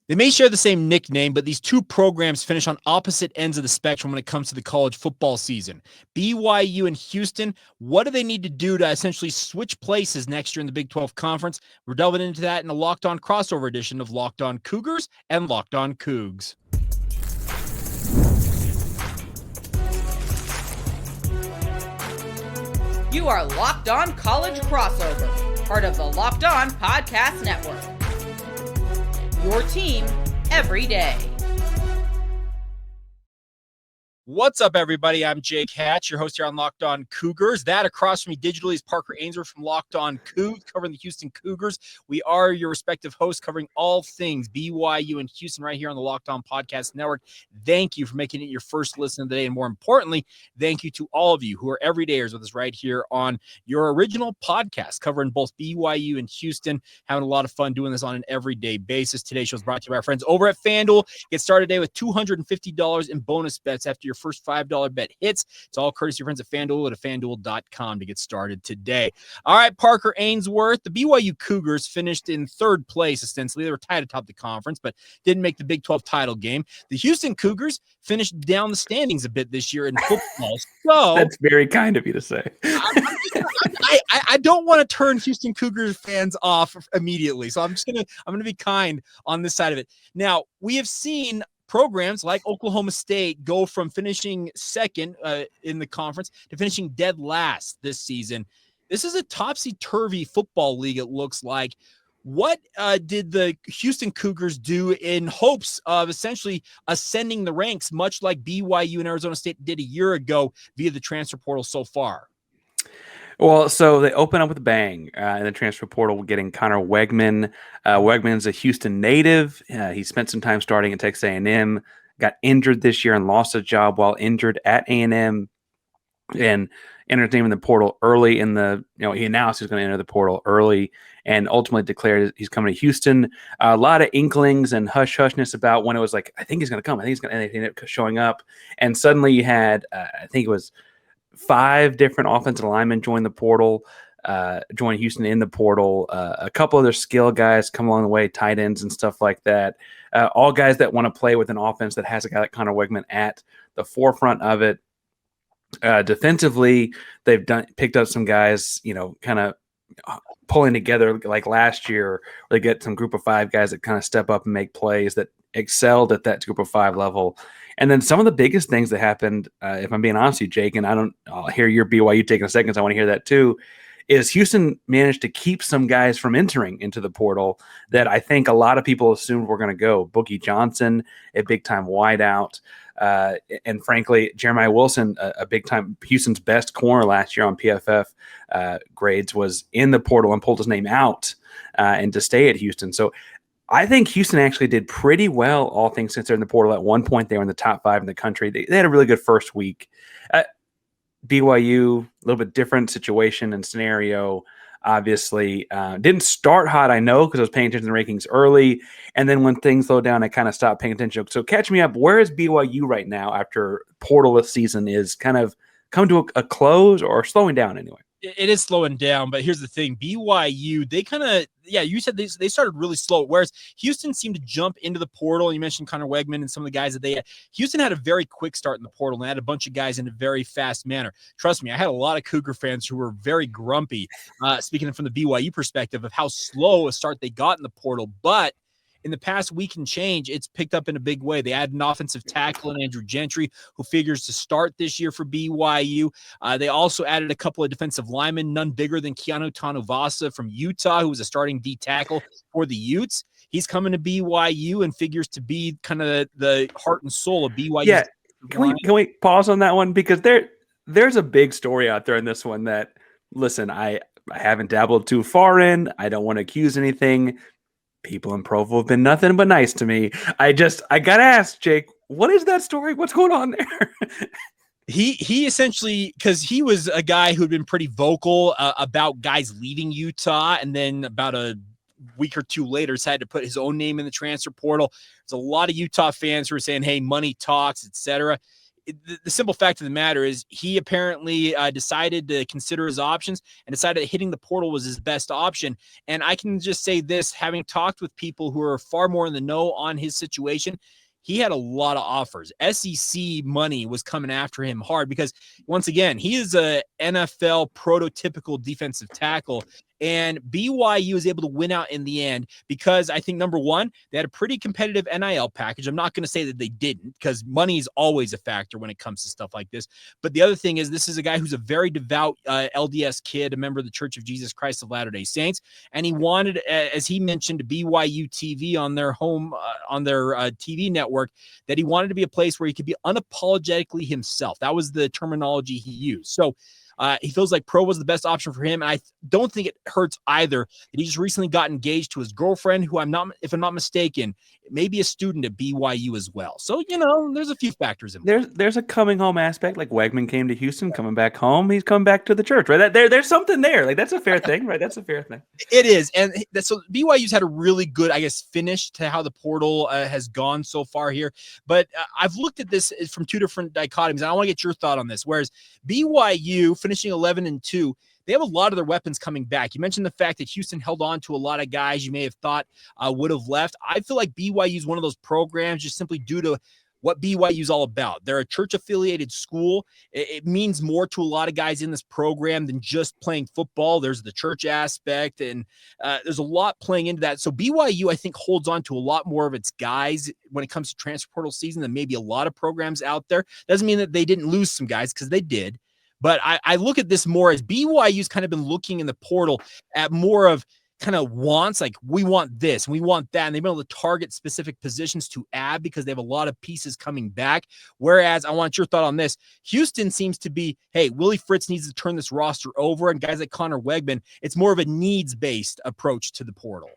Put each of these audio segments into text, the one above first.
They may share the same nickname, but these two programs finish on opposite ends of the spectrum when it comes to the college football season. BYU and Houston, what do they need to do to essentially switch places next year in the Big 12 Conference? We're delving into that in a Locked On crossover edition of Locked On Cougars and Locked On Coogs. You are Locked On College Crossover, part of the Locked On Podcast Network. Your team every day. What's up, everybody? I'm Jake Hatch, your host here on Locked On Cougars. That across from me digitally is Parker Ainsworth from Locked On Coogs, covering the Houston Cougars. We are your respective hosts covering all things BYU and Houston right here on the Locked On Podcast Network. Thank you for making it your first listen of the day. And more importantly, thank you to all of you who are everydayers with us right here on your original podcast, covering both BYU and Houston. Having a lot of fun doing this on an everyday basis. Today's show is brought to you by our friends over at FanDuel. Get started today with $250 in bonus bets after your first $5 bet hits. It's all courtesy of friends at FanDuel at FanDuel.com to get started today. All right, Parker Ainsworth, the BYU Cougars finished in third place, essentially. They were tied atop the conference, but didn't make the Big 12 title game. The Houston Cougars finished down the standings a bit this year in football. So that's very kind of you to say. I don't want to turn Houston Cougars fans off immediately, so I'm gonna be kind on this side of it. Now, we have seen programs like Oklahoma State go from finishing second in the conference to finishing dead last this season. This is a topsy-turvy football league, it looks like. What did the Houston Cougars do in hopes of essentially ascending the ranks, much like BYU and Arizona State did a year ago via the transfer portal so far? Well, so they open up with a bang in the transfer portal, getting Connor Wegman. Wegman's a Houston native. He spent some time starting at Texas A&M, got injured this year and lost a job while injured at A&M, and entered his name in the portal early in the, he announced he was going to enter the portal early and ultimately declared he's coming to Houston. A lot of inklings and hush-hushness about when it was like, I think he's going to come. I think he's going to, and they ended up showing up. And suddenly you had, I think it was 5 different offensive linemen join the portal, join Houston in the portal. A couple other skill guys come along the way, tight ends and stuff like that. All guys that want to play with an offense that has a guy like Connor Wegman at the forefront of it. Defensively, they've picked up some guys, kind of pulling together like last year. They get some group of 5 guys that kind of step up and make plays that excelled at that group of 5 level. And then some of the biggest things that happened, if I'm being honest with you, Jake, and I'll hear your BYU taking a second, so I want to hear that too, is Houston managed to keep some guys from entering into the portal that I think a lot of people assumed were going to go. Boogie Johnson, a big-time wideout, and frankly, Jeremiah Wilson, a big-time Houston's best corner last year on PFF grades, was in the portal and pulled his name out and to stay at Houston. So I think Houston actually did pretty well, all things considered, in the portal. At one point, they were in the top 5 in the country. They had a really good first week. BYU, a little bit different situation and scenario, obviously. Didn't start hot, I know, because I was paying attention to the rankings early. And then when things slowed down, I kind of stopped paying attention. So catch me up. Where is BYU right now after portal season is kind of come to a close or slowing down anyway? It is slowing down, but here's the thing. BYU, they kind of, you said they started really slow, whereas Houston seemed to jump into the portal. You mentioned Connor Wegman and some of the guys that they had. Houston had a very quick start in the portal and had a bunch of guys in a very fast manner. Trust me, I had a lot of Cougar fans who were very grumpy, speaking from the BYU perspective of how slow a start they got in the portal, but in the past week and change, it's picked up in a big way. They added an offensive tackle in Andrew Gentry, who figures to start this year for BYU. They also added a couple of defensive linemen, none bigger than Keanu Tanuvasa from Utah, who was a starting D tackle for the Utes. He's coming to BYU and figures to be kind of the heart and soul of BYU. Yeah, can we pause on that one? Because there's a big story out there in this one that, listen, I haven't dabbled too far in. I don't want to accuse anything. People in Provo have been nothing but nice to me. I got to ask, Jake, what is that story? What's going on there? He essentially, because he was a guy who had been pretty vocal about guys leaving Utah, and then about a week or two later decided to put his own name in the transfer portal. There's a lot of Utah fans who are saying, hey, money talks, etc. the simple fact of the matter is he apparently decided to consider his options and decided that hitting the portal was his best option. And I can just say this, having talked with people who are far more in the know on his situation, he had a lot of offers. SEC money was coming after him hard because, once again, he is a NFL prototypical defensive tackle. And BYU was able to win out in the end because I think, number one, they had a pretty competitive NIL package. I'm not going to say that they didn't, because money is always a factor when it comes to stuff like this. But the other thing is, this is a guy who's a very devout LDS kid, a member of the Church of Jesus Christ of Latter-day Saints. And he wanted, as he mentioned, BYU TV on their home, on their TV network, that he wanted to be a place where he could be unapologetically himself. That was the terminology he used. So he feels like pro was the best option for him. And I don't think it hurts either that he just recently got engaged to his girlfriend, who if I'm not mistaken, maybe a student at BYU as well. So, there's a few factors in there. There's a coming home aspect. Like Wegman came to Houston, coming back home. He's coming back to the church, right? There's something there. Like, that's a fair thing, right? That's a fair thing. It is. And so BYU's had a really good, I guess, finish to how the portal has gone so far here. But I've looked at this from two different dichotomies, and I want to get your thought on this. Whereas BYU finishing 11-2, they have a lot of their weapons coming back. You mentioned the fact that Houston held on to a lot of guys you may have thought would have left. I feel like BYU is one of those programs just simply due to what BYU is all about. They're a church-affiliated school. It means more to a lot of guys in this program than just playing football. There's the church aspect, and there's a lot playing into that. So BYU, I think, holds on to a lot more of its guys when it comes to transfer portal season than maybe a lot of programs out there. Doesn't mean that they didn't lose some guys, because they did. But I look at this more as BYU's kind of been looking in the portal at more of kind of wants, like, we want this, we want that, and they've been able to target specific positions to add because they have a lot of pieces coming back. Whereas, I want your thought on this, Houston seems to be, hey, Willie Fritz needs to turn this roster over, and guys like Connor Wegman, it's more of a needs-based approach to the portal.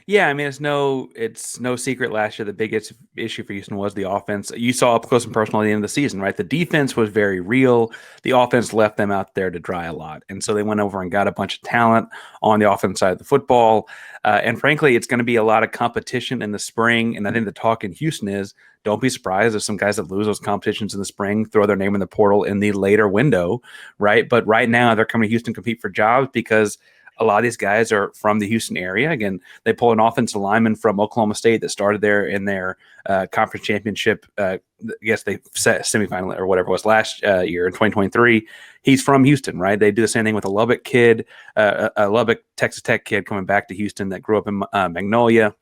Yeah, I mean, it's no secret last year the biggest issue for Houston was the offense. You saw up close and personal at the end of the season, right? The defense was very real. The offense left them out there to dry a lot. And so they went over and got a bunch of talent on the offense side of the football. And frankly, it's going to be a lot of competition in the spring. And I think the talk in Houston is, don't be surprised if some guys that lose those competitions in the spring throw their name in the portal in the later window, right? But right now, they're coming to Houston to compete for jobs because a lot of these guys are from the Houston area. Again, they pull an offensive lineman from Oklahoma State that started there in their conference championship. I guess they set semifinal or whatever it was last year in 2023. He's from Houston, right? They do the same thing with a Lubbock kid, a Lubbock, Texas Tech kid coming back to Houston that grew up in Magnolia,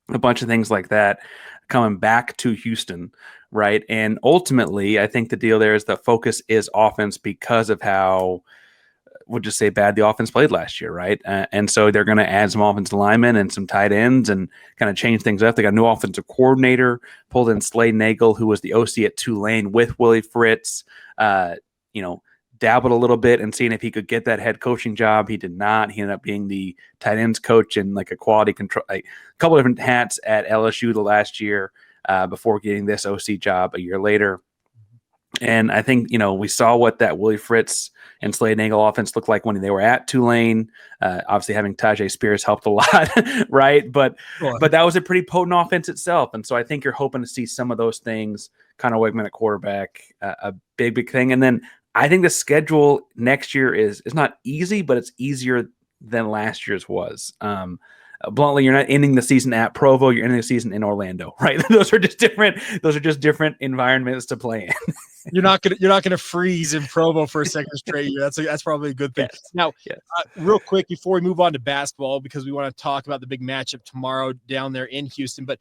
a bunch of things like that coming back to Houston, right? And ultimately, I think the deal there is the focus is offense because of how, we'll just say, bad the offense played last year, right? And so they're going to add some offensive linemen and some tight ends and kind of change things up. They got a new offensive coordinator, pulled in Slade Nagel, who was the OC at Tulane with Willie Fritz, dabbled a little bit and seeing if he could get that head coaching job. He did not. He ended up being the tight ends coach and like a quality control, like a couple of different hats at LSU the last year before getting this OC job a year later. And I think, we saw what that Willie Fritz and Slade Nagel offense looked like when they were at Tulane. Obviously, having Tajay Spears helped a lot, right? But that was a pretty potent offense itself. And so I think you're hoping to see some of those things, Connor Wegman at quarterback, a big thing. And then I think the schedule next year is not easy, but it's easier than last year's was. Bluntly, you're not ending the season at Provo. You're ending the season in Orlando, right? Those are just different environments to play in. You're not gonna freeze in Provo for a second straight year. That's probably a good thing. Yes. Now, yes. Real quick before we move on to basketball, because we want to talk about the big matchup tomorrow down there in Houston. But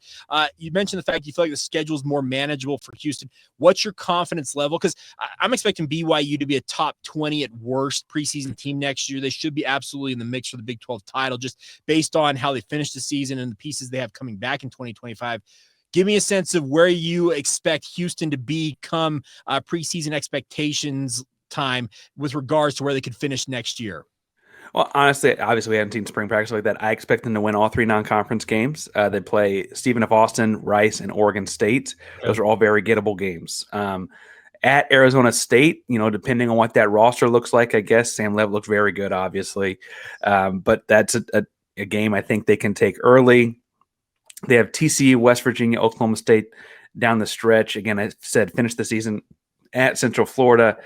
you mentioned the fact you feel like the schedule is more manageable for Houston. What's your confidence level? Because I'm expecting BYU to be a top 20 at worst preseason team next year. They should be absolutely in the mix for the Big 12 title, just based on how they finished the season and the pieces they have coming back in 2025. Give me a sense of where you expect Houston to be come preseason expectations time with regards to where they could finish next year. Well, honestly, obviously we haven't seen spring practice like that. I expect them to win all three non-conference games. They play Stephen F. Austin, Rice, and Oregon State. Those are all very gettable games. At Arizona State, depending on what that roster looks like, I guess Sam Levitt looks very good, obviously. But that's a game I think they can take early. They have TCU, West Virginia, Oklahoma State, down the stretch. Again, I said finish the season at Central Florida.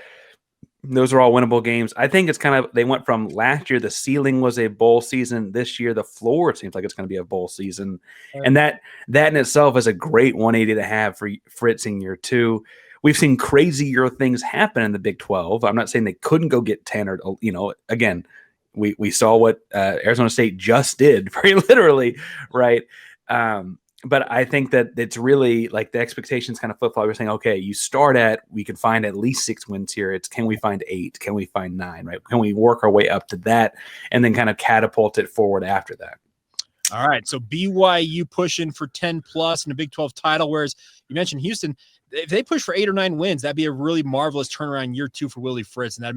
Those are all winnable games. I think it's kind of, they went from last year, the ceiling was a bowl season. This year, the floor, it seems like it's going to be a bowl season. And that in itself is a great 180 to have for Fritz in year 2. We've seen crazier things happen in the Big 12. I'm not saying they couldn't go get 10 or, again, we saw what Arizona State just did, very literally, right? But I think that it's really like the expectations kind of flip-flop. We're saying, okay, you start at, we can find at least 6 wins here. It's, can we find 8? Can we find 9, right? Can we work our way up to that and then kind of catapult it forward after that? All right, so BYU pushing for 10+ in the Big 12 title, whereas you mentioned Houston. If they push for 8 or 9 wins, that'd be a really marvelous turnaround year 2 for Willie Fritz, and I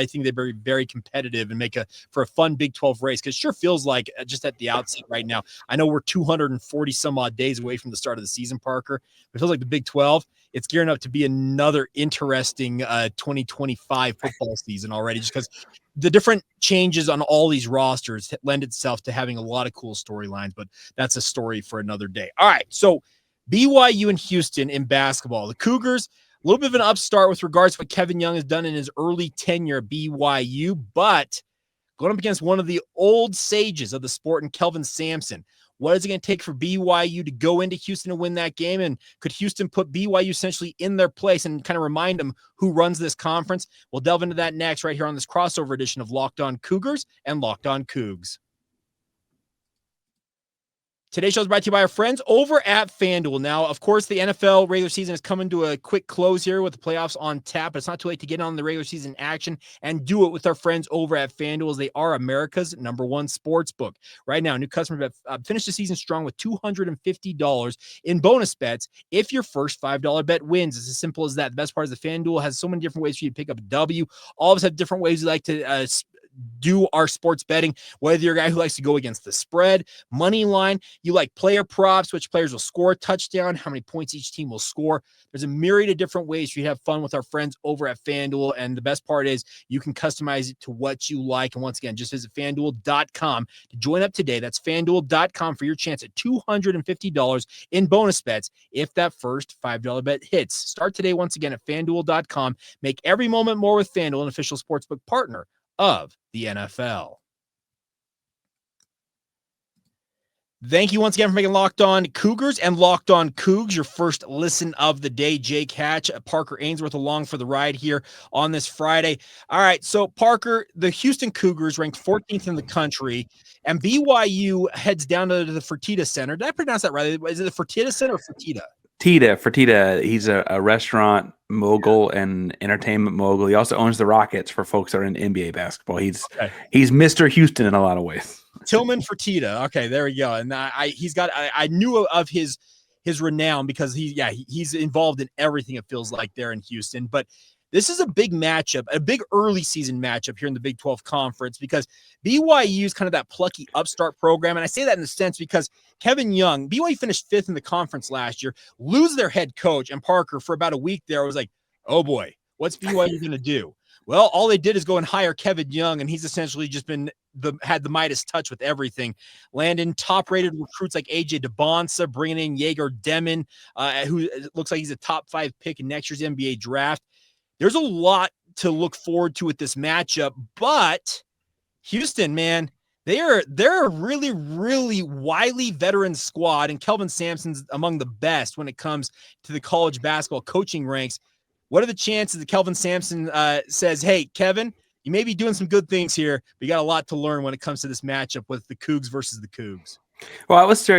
think they'd be very competitive and make for a fun Big 12 race. Because it sure feels like just at the outset right now. I know we're 240 some odd days away from the start of the season, Parker. It feels like the Big 12. It's gearing up to be another interesting 2025 football season already, just because the different changes on all these rosters lend itself to having a lot of cool storylines. But that's a story for another day. All right, so BYU and Houston in basketball. The Cougars, a little bit of an upstart with regards to what Kevin Young has done in his early tenure at BYU, but going up against one of the old sages of the sport in Kelvin Sampson. What is it going to take for BYU to go into Houston and win that game? And could Houston put BYU essentially in their place and kind of remind them who runs this conference? We'll delve into that next right here on this crossover edition of Locked On Cougars and Locked On Cougs. Today's show is brought to you by our friends over at FanDuel. Now, of course, the NFL regular season is coming to a quick close here with the playoffs on tap, but it's not too late to get on the regular season action and do it with our friends over at FanDuel, as they are America's #1 sports book. Right now, new customers have finished the season strong with $250 in bonus bets if your first $5 bet wins. It's as simple as that. The best part is the FanDuel has so many different ways for you to pick up a W. All of us have different ways we like to do our sports betting, whether you're a guy who likes to go against the spread, money line, you like player props, which players will score a touchdown, how many points each team will score. There's a myriad of different ways for you to have fun with our friends over at FanDuel, and the best part is you can customize it to what you like. And once again, just visit FanDuel.com to join up today. That's FanDuel.com for your chance at $250 in bonus bets if that first $5 bet hits. Start today once again at FanDuel.com. Make every moment more with FanDuel, an official sportsbook partner of the NFL. Thank you once again for making Locked On Cougars and Locked On Cougs your first listen of the day. Jake Hatch, Parker Ainsworth along for the ride here on this Friday. All right, so Parker, the Houston Cougars ranked 14th in the country, and BYU heads down to the Fertitta Center. Did I pronounce that right? Is it the Fertitta Center or Fertitta? Fertitta. He's a restaurant mogul and entertainment mogul. He also owns the Rockets for folks that are in NBA basketball. He's Mr. Houston in a lot of ways. Tillman Fertitta. Okay, there we go. And I knew of his renown because he's involved in everything, it feels like, there in Houston. But this is a big matchup, a big early season matchup here in the Big 12 Conference, because BYU is kind of that plucky upstart program. And I say that in the sense because Kevin Young, BYU finished 5th in the conference last year, lose their head coach, and Parker for about a week there, I was like, oh boy, what's BYU going to do? Well, all they did is go and hire Kevin Young, and he's essentially just had the Midas touch with everything. Landon top-rated recruits like AJ DeBonsa, bringing in Jaeger Demon, who looks like he's a top 5 pick in next year's NBA draft. There's a lot to look forward to with this matchup, but Houston, man, they're a really, really wily veteran squad, and Kelvin Sampson's among the best when it comes to the college basketball coaching ranks. What are the chances that Kelvin Sampson says, hey, Kevin, you may be doing some good things here, but you got a lot to learn when it comes to this matchup with the Cougs versus the Cougs? Well, let's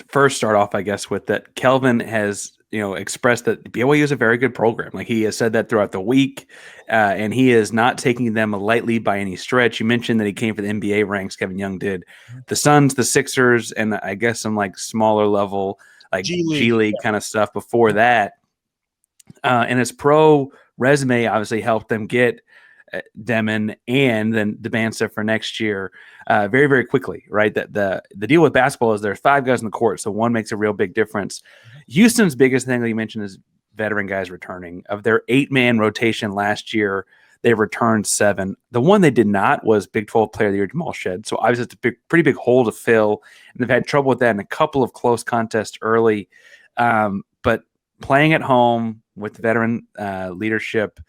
first start off, I guess, with that Kelvin has expressed that BYU is a very good program. Like, he has said that throughout the week, and he is not taking them lightly by any stretch. You mentioned that he came for the NBA ranks. Kevin Young did. The Suns, the Sixers, and I guess some like smaller level, like G League kind of stuff before that. And his pro resume obviously helped them get Demon and then DeBansa for next year very, very quickly, right? That the deal with basketball is there's 5 guys on the court, so one makes a real big difference. Houston's biggest thing that you mentioned is veteran guys returning. Of their 8-man rotation last year, they returned 7. The one they did not was Big 12 Player of the Year Jamal Shed. So obviously it's a pretty big hole to fill, and they've had trouble with that in a couple of close contests early. But playing at home with veteran leadership,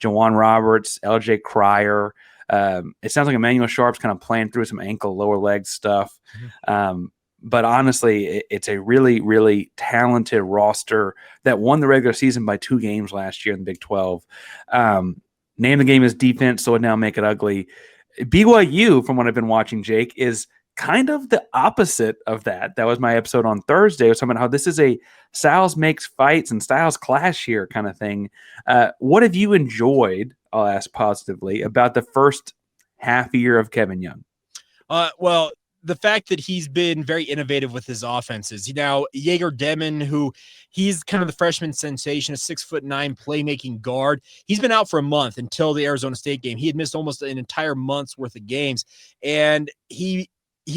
Jawan Roberts, LJ Cryer, it sounds like Emmanuel Sharp's kind of playing through some ankle, lower leg stuff. But honestly, it's a really, really talented roster that won the regular season by 2 games last year in the Big 12. Name the game is defense, so it now make it ugly. BYU, from what I've been watching, Jake, is kind of the opposite of that. That was my episode on Thursday. I was talking about how this is a styles makes fights and styles clash here kind of thing. What have you enjoyed, I'll ask positively, about the first half year of Kevin Young? Well, the fact that he's been very innovative with his offenses. Now, Jaeger Demon, who he's kind of the freshman sensation, a 6'9" playmaking guard. He's been out for a month until the Arizona State game. He had missed almost an entire month's worth of games, and he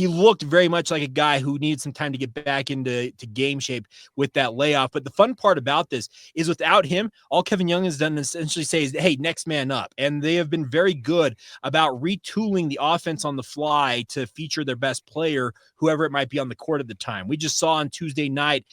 looked very much like a guy who needed some time to get back into game shape with that layoff. But the fun part about this is without him, all Kevin Young has done is essentially say, hey, next man up. And they have been very good about retooling the offense on the fly to feature their best player, whoever it might be on the court at the time. We just saw on Tuesday night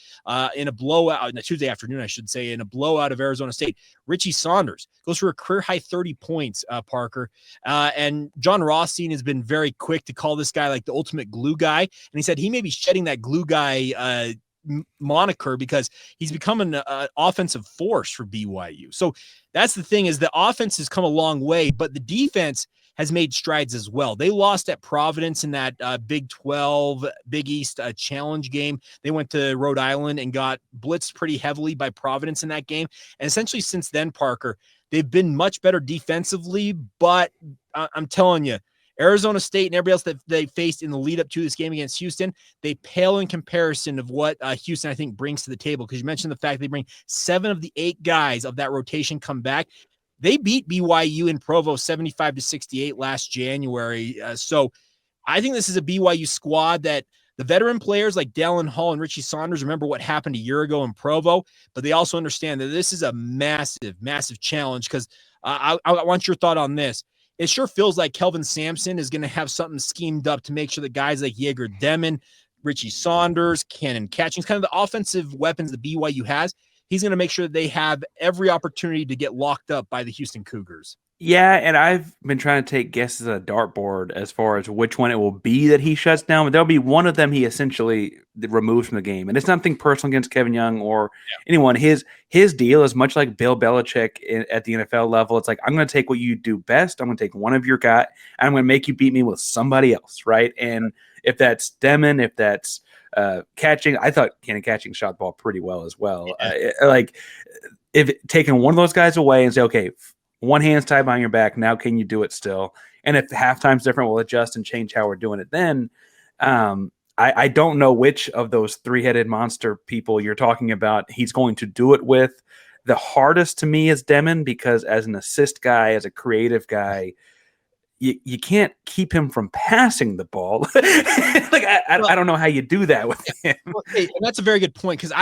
in a blowout, Tuesday afternoon, I should say, in a blowout of Arizona State, Richie Saunders goes for a career-high 30 points, Parker. And John Rothstein has been very quick to call this guy like the ultimate glue guy. And he said he may be shedding that glue guy moniker because he's become an offensive force for BYU. So that's the thing, is the offense has come a long way, but the defense has made strides as well. They lost at Providence in that Big 12, Big East challenge game. They went to Rhode Island and got blitzed pretty heavily by Providence in that game. And essentially since then, Parker, they've been much better defensively, but I'm telling you, Arizona State and everybody else that they faced in the lead up to this game against Houston, they pale in comparison of what Houston, I think, brings to the table. Because you mentioned the fact they bring 7 of the 8 guys of that rotation come back. They beat BYU in Provo 75-68 last January. So I think this is a BYU squad that the veteran players like Dallin Hall and Richie Saunders remember what happened a year ago in Provo, but they also understand that this is a massive, massive challenge. Because I want your thought on this. It sure feels like Kelvin Sampson is going to have something schemed up to make sure that guys like Jaeger Demon, Richie Saunders, Cannon Catchings, kind of the offensive weapons that BYU has, he's going to make sure that they have every opportunity to get locked up by the Houston Cougars. Yeah, and I've been trying to take guesses at a dartboard as far as which one it will be that he shuts down, but there'll be one of them he essentially removes from the game. And it's nothing personal against Kevin Young or anyone. His deal is much like Bill Belichick at the NFL level. It's like, I'm going to take what you do best. I'm going to take one of your guys, and I'm going to make you beat me with somebody else, right? And if that's Demon, if that's Catching, I thought Cannon Catching shot the ball pretty well as well. Like, if taking one of those guys away and say, okay, one hand's tied behind your back, now can you do it still? And if the halftime's different, we'll adjust and change how we're doing it then. I don't know which of those 3-headed monster people you're talking about he's going to do it with. The hardest to me is Demon, because as an assist guy, as a creative guy, you can't keep him from passing the ball. I don't know how you do that with him. And that's a very good point, because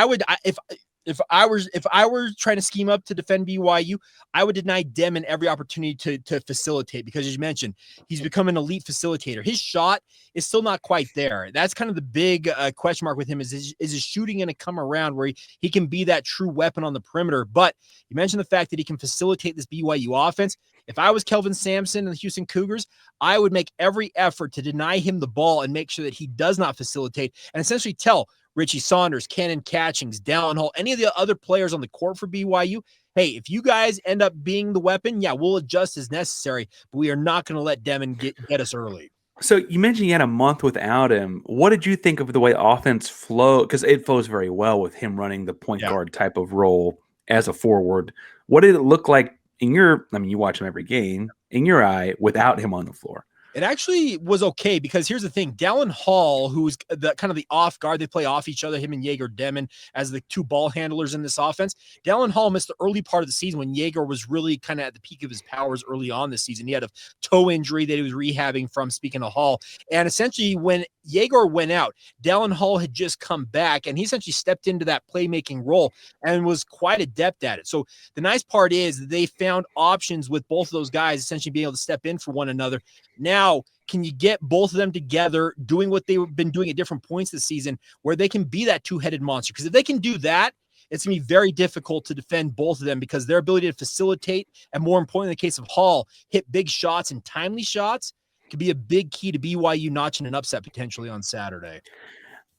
if I were trying to scheme up to defend BYU, I would deny Demon every opportunity to facilitate, because as you mentioned, he's become an elite facilitator. His shot is still not quite there. That's kind of the big question mark with him, is his shooting going to come around where he can be that true weapon on the perimeter? But you mentioned the fact that he can facilitate this BYU offense. If I was Kelvin Sampson and the Houston Cougars, I would make every effort to deny him the ball and make sure that he does not facilitate, and essentially tell Richie Saunders, Cannon Catchings, Dallin Hall, any of the other players on the court for BYU, hey, if you guys end up being the weapon, yeah, we'll adjust as necessary, but we are not going to let Demon get us early. So you mentioned you had a month without him. What did you think of the way offense flow? Because it flows very well with him running the point guard type of role as a forward. What did it look like you watch him every game, in your eye, without him on the floor? It actually was okay, because here's the thing. Dallin Hall, who's the kind of the off guard, they play off each other, him and Jaeger Demon as the 2 ball handlers in this offense. Dallin Hall missed the early part of the season when Jaeger was really kind of at the peak of his powers early on this season. He had a toe injury that he was rehabbing from, speaking of Hall. And essentially when Jaeger went out, Dallin Hall had just come back, and he essentially stepped into that playmaking role and was quite adept at it. So the nice part is that they found options with both of those guys essentially being able to step in for one another. Now, how can you get both of them together doing what they've been doing at different points this season where they can be that two-headed monster? Because if they can do that, it's going to be very difficult to defend both of them because their ability to facilitate and, more importantly, in the case of Hall, hit big shots and timely shots could be a big key to BYU notching an upset potentially on Saturday.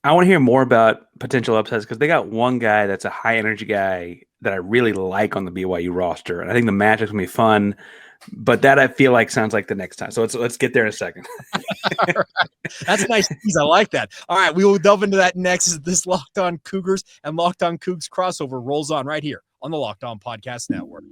I want to hear more about potential upsets because they got one guy that's a high-energy guy that I really like on the BYU roster, and I think the matchup's going to be fun. But that I feel like sounds like the next time. So let's get there in a second. Right. That's a nice tease. I like that. All right, we will delve into that next as this Locked On Cougars and Locked On Cougs crossover rolls on right here on the Locked On Podcast Network.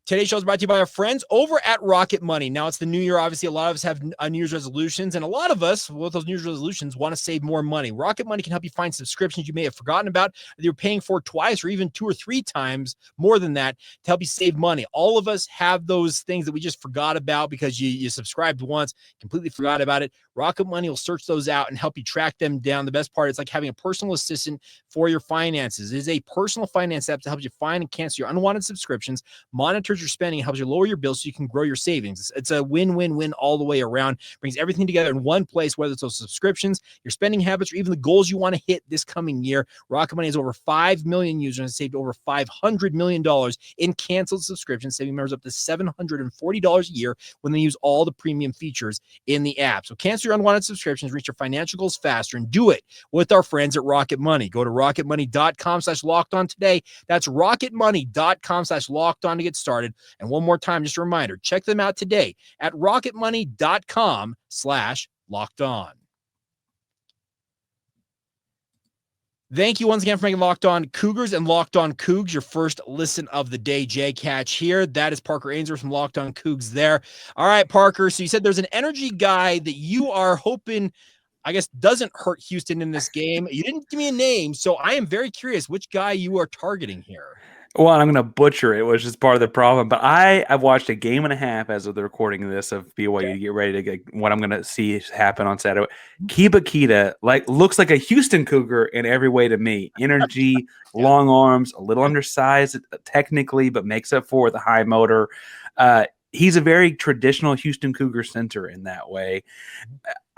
Today's show is brought to you by our friends over at Rocket Money. Now it's the new year. Obviously, a lot of us have New Year's resolutions, and a lot of us with those New Year's resolutions want to save more money. Rocket Money can help you find subscriptions you may have forgotten about that you're paying for twice or even 2 or 3 times more than that to help you save money. All of us have those things that we just forgot about because you subscribed once, completely forgot about it. Rocket Money will search those out and help you track them down. The best part, it's like having a personal assistant for your finances. It is a personal finance app that helps you find and cancel your unwanted subscriptions, monitors your spending, and helps you lower your bills so you can grow your savings. It's a win-win-win all the way around. Brings everything together in one place, whether it's those subscriptions, your spending habits, or even the goals you want to hit this coming year. Rocket Money has over 5 million users and saved over $500 million in canceled subscriptions, saving members up to $740 a year when they use all the premium features in the app. So cancel your unwanted subscriptions, reach your financial goals faster, and do it with our friends at Rocket Money. Go to rocketmoney.com/lockedon today. That's rocketmoney.com/lockedon to get started. And one more time, just a reminder, check them out today at rocketmoney.com/lockedon. Thank you once again for making Locked On Cougars and Locked On Cougs your first listen of the day. Jay Catch here. That is Parker Ainsworth from Locked On Cougs there. All right, Parker. So you said there's an energy guy that you are hoping, I guess, doesn't hurt Houston in this game. You didn't give me a name, so I am very curious which guy you are targeting here. Well, I'm going to butcher it, which is part of the problem. But I've watched a game and a half as of the recording of this of BYU to get ready to get what I'm going to see happen on Saturday. Kiba Kita looks like a Houston Cougar in every way to me. Energy, long arms, a little undersized technically, but makes up for the high motor. He's a very traditional Houston Cougar center in that way.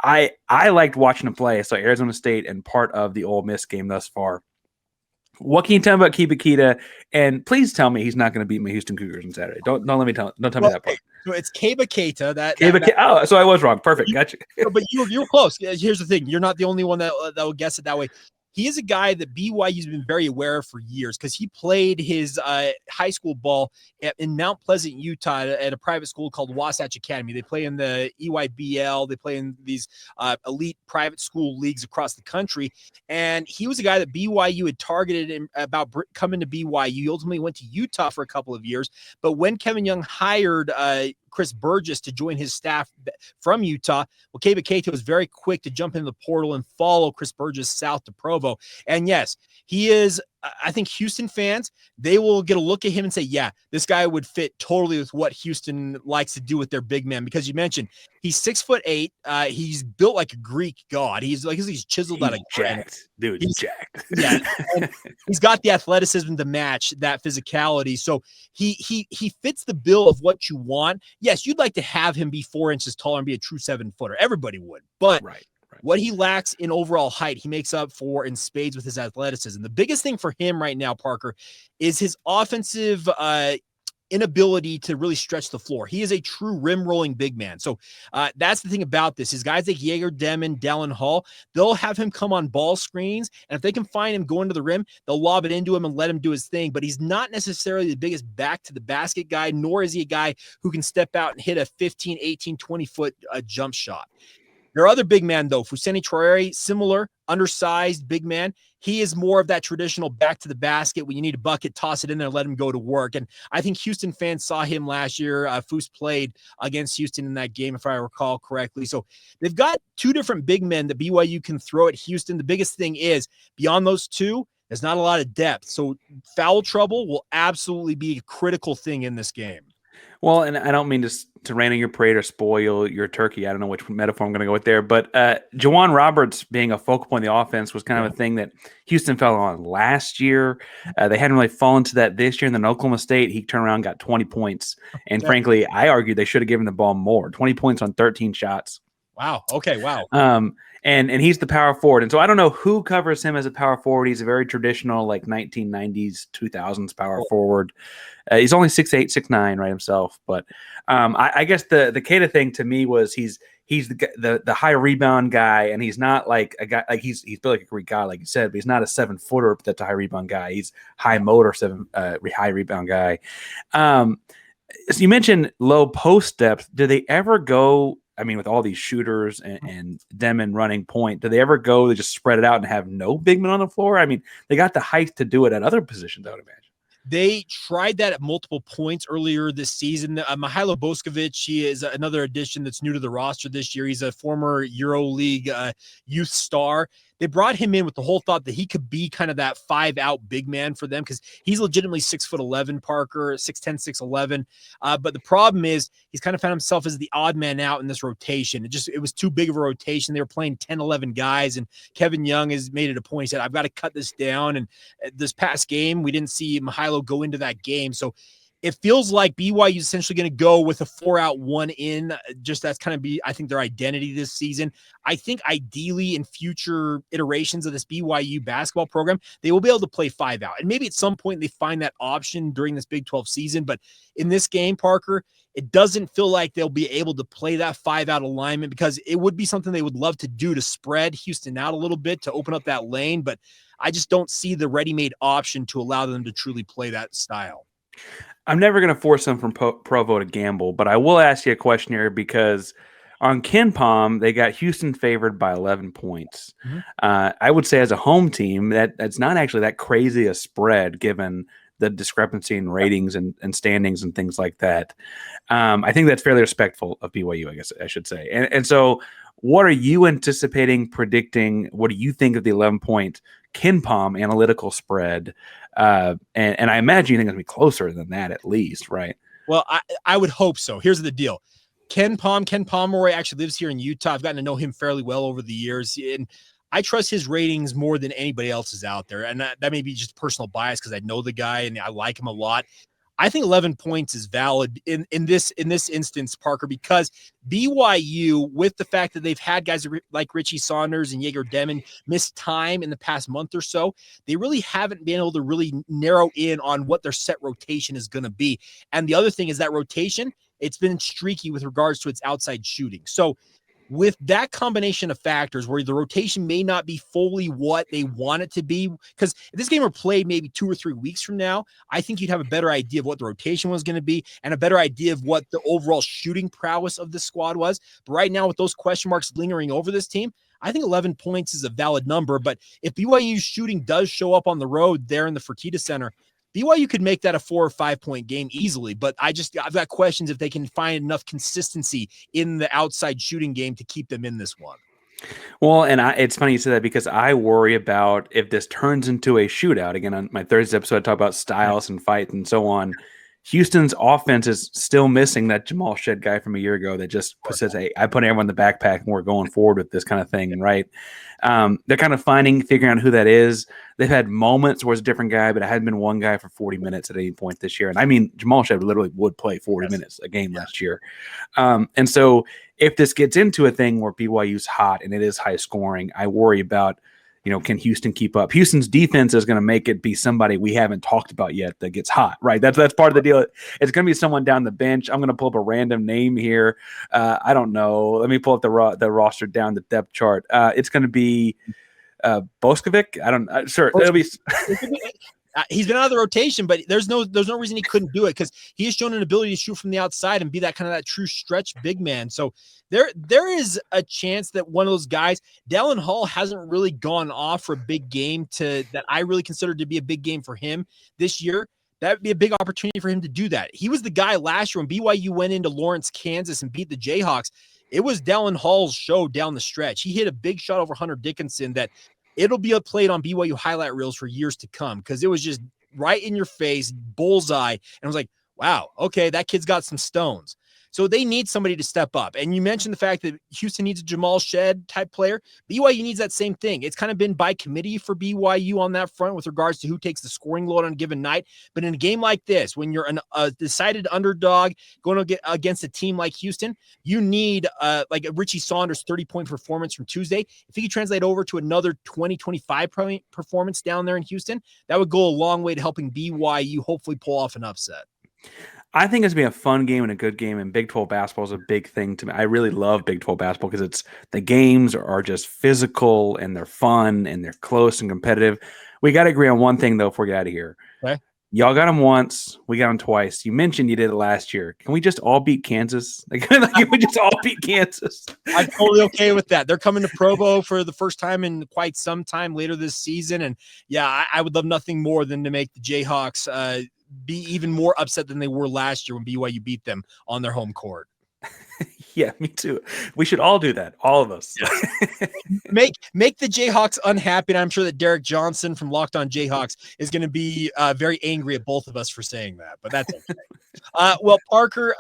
I liked watching him play. So Arizona State and part of the Ole Miss game thus far. What can you tell me about Kiba Kita? And please tell me he's not going to beat my Houston Cougars on Saturday. Don't tell me that part. So it's Kiba Kita. Oh, so I was wrong. Perfect. Gotcha. But you were close. Here's the thing: you're not the only one that will guess it that way. He is a guy that BYU's been very aware of for years because he played his high school ball in Mount Pleasant, Utah, at a private school called Wasatch Academy. They play in the EYBL. They play in these elite private school leagues across the country. And he was a guy that BYU had targeted about coming to BYU. He ultimately went to Utah for a couple of years. But when Kevin Young hired Chris Burgess to join his staff from Utah, well, Kiba Kita was very quick to jump into the portal and follow Chris Burgess south to Provo. And yes, he is, I think Houston fans, they will get a look at him and say, yeah, this guy would fit totally with what Houston likes to do with their big man. Because you mentioned he's 6'8". He's built like a Greek god. He's chiseled out of jacked. Dude, he's jacked. Yeah. And he's got the athleticism to match that physicality. So he fits the bill of what you want. Yes, you'd like to have him be 4 inches taller and be a true 7-footer. Everybody would. But right. What he lacks in overall height, he makes up for in spades with his athleticism. The biggest thing for him right now, Parker, is his offensive inability to really stretch the floor. He is a true rim-rolling big man. So that's the thing about this is guys like Jaeger Demon, Dallin Hall, they'll have him come on ball screens, and if they can find him going to the rim, they'll lob it into him and let him do his thing. But he's not necessarily the biggest back-to-the-basket guy, nor is he a guy who can step out and hit a 15, 18, 20-foot jump shot. There are other big men, though. Fousseyni Traore, similar, undersized big man. He is more of that traditional back to the basket when you need a bucket, toss it in there, let him go to work. And I think Houston fans saw him last year. Foose played against Houston in that game, if I recall correctly. So they've got 2 different big men that BYU can throw at Houston. The biggest thing is beyond those 2, there's not a lot of depth. So foul trouble will absolutely be a critical thing in this game. Well, and I don't mean to rain on your parade or spoil your turkey. I don't know which metaphor I'm going to go with there, but Jawan Roberts being a focal point of the offense was kind of a thing that Houston fell on last year. They hadn't really fallen to that this year. And then Oklahoma State, he turned around and got 20 points. And frankly, I argue they should have given the ball more. 20 points on 13 shots. Wow. Okay. Wow. And he's the power forward. And so I don't know who covers him as a power forward. He's a very traditional, like 1990s, 2000s power forward. He's only 6'8", 6'9", right, himself. But I guess the Keita thing to me was he's the high rebound guy, and he's not like a guy like he's built like a Greek guy, like you said, but he's not a 7-footer that's a high rebound guy. He's high motor high rebound guy. So you mentioned low post depth. Do they ever go? I mean, with all these shooters and Demon running point, do they ever go? They just spread it out and have no big men on the floor. I mean, they got the height to do it at other positions, I would imagine. They tried that at multiple points earlier this season. Mihailo Boskovic, he is another addition that's new to the roster this year. He's a former EuroLeague youth star. They brought him in with the whole thought that he could be kind of that 5-out big man for them because he's legitimately 6'11", Parker, 6'10", 6'11". But the problem is he's kind of found himself as the odd man out in this rotation. It was too big of a rotation. They were playing 10, 11 guys, and Kevin Young has made it a point. He said, I've got to cut this down. And this past game, we didn't see Mihailo go into that game. So it feels like BYU is essentially going to go with a 4-out, 1-in. Just that's kind of I think, their identity this season. I think ideally in future iterations of this BYU basketball program, they will be able to play 5-out. And maybe at some point they find that option during this Big 12 season. But in this game, Parker, it doesn't feel like they'll be able to play that 5-out alignment because it would be something they would love to do to spread Houston out a little bit to open up that lane. But I just don't see the ready-made option to allow them to truly play that style. I'm never going to force them from Provo to gamble, but I will ask you a question here because on KenPom, they got Houston favored by 11 points. Mm-hmm. I would say as a home team, that's not actually that crazy a spread given the discrepancy in ratings and standings and things like that. I think that's fairly respectful of BYU, I guess I should say. And so what are you anticipating, predicting? What do you think of the 11-point KenPom analytical spread? And I imagine you think it's going to be closer than that at least, right? Well, I would hope so. Here's the deal. Ken Pomeroy actually lives here in Utah. I've gotten to know him fairly well over the years, and I trust his ratings more than anybody else's out there. And that may be just personal bias because I know the guy and I like him a lot. I think 11 points is valid in this instance, Parker, because BYU, with the fact that they've had guys like Richie Saunders and Jaeger Demon miss time in the past month or so, they really haven't been able to really narrow in on what their set rotation is going to be. And the other thing is that rotation, it's been streaky with regards to its outside shooting. So with that combination of factors where the rotation may not be fully what they want it to be, because if this game were played maybe 2 or 3 weeks from now, I think you'd have a better idea of what the rotation was going to be and a better idea of what the overall shooting prowess of the squad was. But right now, with those question marks lingering over this team, I think 11 points is a valid number. But if BYU's shooting does show up on the road there in the Fertitta Center, BYU could make that a 4 or 5 point game easily, but I've got questions if they can find enough consistency in the outside shooting game to keep them in this one. Well, and it's funny you say that because I worry about if this turns into a shootout. Again, on my Thursday episode, I talk about styles and fight and so on. Houston's offense is still missing that Jamal Shed guy from a year ago that just says, hey, I put everyone in the backpack and we're going forward with this kind of thing, right? They're kind of figuring out who that is. They've had moments where it's a different guy, but it hadn't been one guy for 40 minutes at any point this year. And I mean, Jamal Shed literally would play 40 minutes a game last year. And so if this gets into a thing where BYU's hot and it is high scoring, I worry about, can Houston keep up? Houston's defense is going to make it be somebody we haven't talked about yet that gets hot, right? That's part of the deal. It's going to be someone down the bench. I'm going to pull up a random name here. I don't know. Let me pull up the roster down the depth chart. It's going to be Boskovic. I don't. Sure, it'll be. He's been out of the rotation, but there's no reason he couldn't do it because he has shown an ability to shoot from the outside and be that kind of that true stretch big man. So there is a chance that one of those guys, Dallin Hall, hasn't really gone off for a big game that I really consider to be a big game for him this year. That would be a big opportunity for him to do that. He was the guy last year when BYU went into Lawrence, Kansas and beat the Jayhawks. It was Dallin Hall's show down the stretch. He hit a big shot over Hunter Dickinson that it'll be played on BYU highlight reels for years to come because it was just right in your face, bullseye. And I was like, wow, okay, that kid's got some stones. So they need somebody to step up. And you mentioned the fact that Houston needs a Jamal Shed type player. BYU needs that same thing. It's kind of been by committee for BYU on that front with regards to who takes the scoring load on a given night. But in a game like this, when you're a decided underdog going to get against a team like Houston, you need like a Richie Saunders 30-point performance from Tuesday. If he could translate over to another 20-25-point performance down there in Houston, that would go a long way to helping BYU hopefully pull off an upset. I think it's going to be a fun game and a good game, and Big 12 basketball is a big thing to me. I really love Big 12 basketball because the games are just physical and they're fun and they're close and competitive. We got to agree on one thing, though, before we get out of here. Okay. Y'all got them once. We got them twice. You mentioned you did it last year. Can we just all beat Kansas? Can we just all beat Kansas? I'm totally okay with that. They're coming to Provo for the first time in quite some time later this season. And, yeah, I would love nothing more than to make the Jayhawks be even more upset than they were last year when BYU beat them on their home court. Yeah, me too. We should all do that. All of us. Make the Jayhawks unhappy. And I'm sure that Derek Johnson from Locked On Jayhawks is going to be very angry at both of us for saying that, but that's okay. Well, Parker,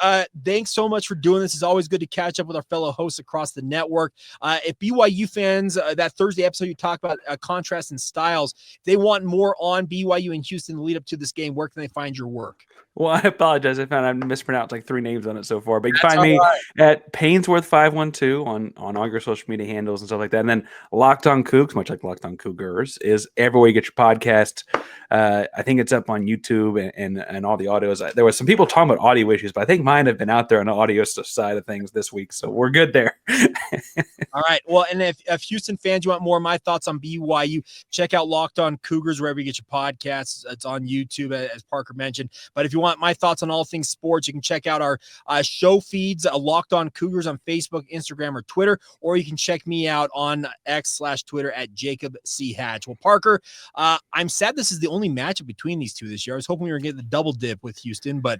thanks so much for doing this. It's always good to catch up with our fellow hosts across the network. If BYU fans, that Thursday episode you talked about contrast and styles, if they want more on BYU and Houston to lead up to this game, where can they find your work? Well, I apologize. I found I mispronounced like 3 names on it so far. But you can find me at Ainsworth512 on all your social media handles and stuff like that. And then Locked On Coogs, much like Locked On Cougars, is everywhere you get your podcast. I think it's up on YouTube and all the audios. There was some people talking about audio issues, but I think mine have been out there on the audio side of things this week. So we're good there. All right. Well, and if Houston fans, you want more of my thoughts on BYU, check out Locked On Cougars wherever you get your podcasts. It's on YouTube, as Parker mentioned. But if you want my thoughts on all things sports, you can check out our show feeds, Locked On Cougars on Facebook, Instagram, or Twitter, or you can check me out on X/Twitter at Jacob C. Hatch. Well, Parker, I'm sad this is the only matchup between these two this year. I was hoping we were getting the double dip with Houston, but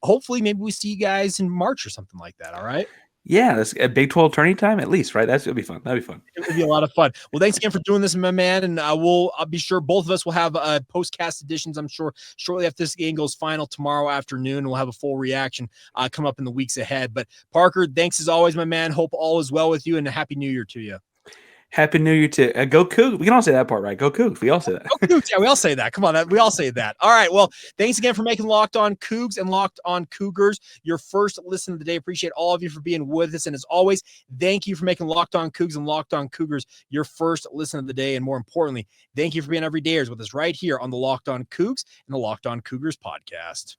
hopefully maybe we see you guys in March or something like that. All right. Yeah, that's a Big 12 tourney time at least, right? It'll be fun. That'll be fun. It would be a lot of fun. Well, thanks again for doing this, my man. And I'll be sure both of us will have postcast editions, I'm sure, shortly after this game goes final tomorrow afternoon. We'll have a full reaction come up in the weeks ahead. But Parker, thanks as always, my man. Hope all is well with you, and a happy New Year to you. Happy New Year to go Cougs. We can all say that part, right? Go Cougs. We all say that. Go Cougs. Yeah, we all say that. Come on, we all say that. All right. Well, thanks again for making Locked On Cougs and Locked On Cougars your first listen of the day. Appreciate all of you for being with us. And as always, thank you for making Locked On Cougs and Locked On Cougars your first listen of the day. And more importantly, thank you for being everydayers with us right here on the Locked On Cougs and the Locked On Cougars podcast.